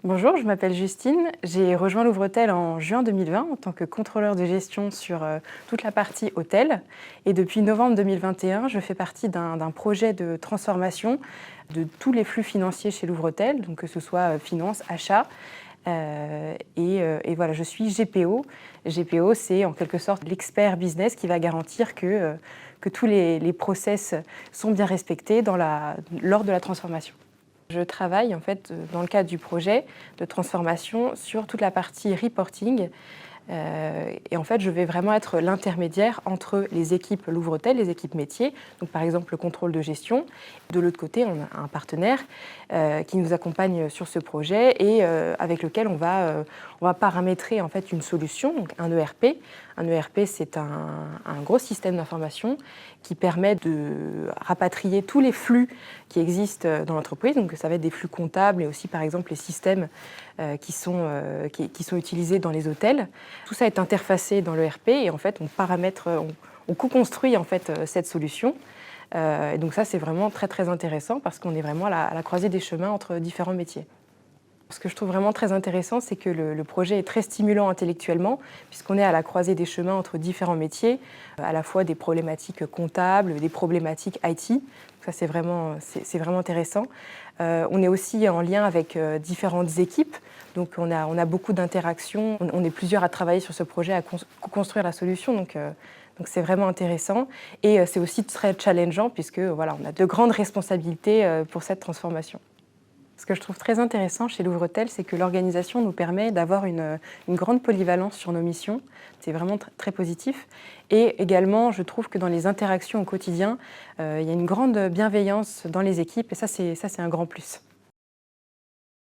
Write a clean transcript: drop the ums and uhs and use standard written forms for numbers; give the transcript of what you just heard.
Bonjour, je m'appelle Justine. J'ai rejoint Louvretel en juin 2020 en tant que contrôleur de gestion sur toute la partie hôtel. Et depuis novembre 2021, je fais partie d'un projet de transformation de tous les flux financiers chez Louvretel, donc que ce soit finance, achat. Et voilà, je suis GPO. GPO, c'est en quelque sorte l'expert business qui va garantir que tous les process sont bien respectés lors de la transformation. Je travaille en fait dans le cadre du projet de transformation sur toute la partie reporting. Et en fait, je vais vraiment être l'intermédiaire entre les équipes Louvretel, les équipes métiers, donc par exemple le contrôle de gestion. De l'autre côté, on a un partenaire qui nous accompagne sur ce projet et avec lequel on va paramétrer en fait une solution, donc un ERP. Un ERP, c'est un gros système d'information qui permet de rapatrier tous les flux qui existent dans l'entreprise. Donc ça va être des flux comptables et aussi par exemple les systèmes qui sont utilisés dans les hôtels. Tout ça est interfacé dans l'ERP et en fait on paramètre, on co-construit en fait cette solution. Et donc ça c'est vraiment très très intéressant parce qu'on est vraiment à la croisée des chemins entre différents métiers. Ce que je trouve vraiment très intéressant, c'est que le projet est très stimulant intellectuellement, puisqu'on est à la croisée des chemins entre différents métiers, à la fois des problématiques comptables, des problématiques IT. Ça, c'est vraiment intéressant. On est aussi en lien avec différentes équipes, donc on a beaucoup d'interactions. On est plusieurs à travailler sur ce projet, à construire la solution. Donc c'est vraiment intéressant et c'est aussi très challengeant, puisque voilà, on a de grandes responsabilités pour cette transformation. Ce que je trouve très intéressant chez Louvretel, c'est que l'organisation nous permet d'avoir une grande polyvalence sur nos missions. C'est vraiment très positif. Et également, je trouve que dans les interactions au quotidien, il y a une grande bienveillance dans les équipes et ça, c'est un grand plus.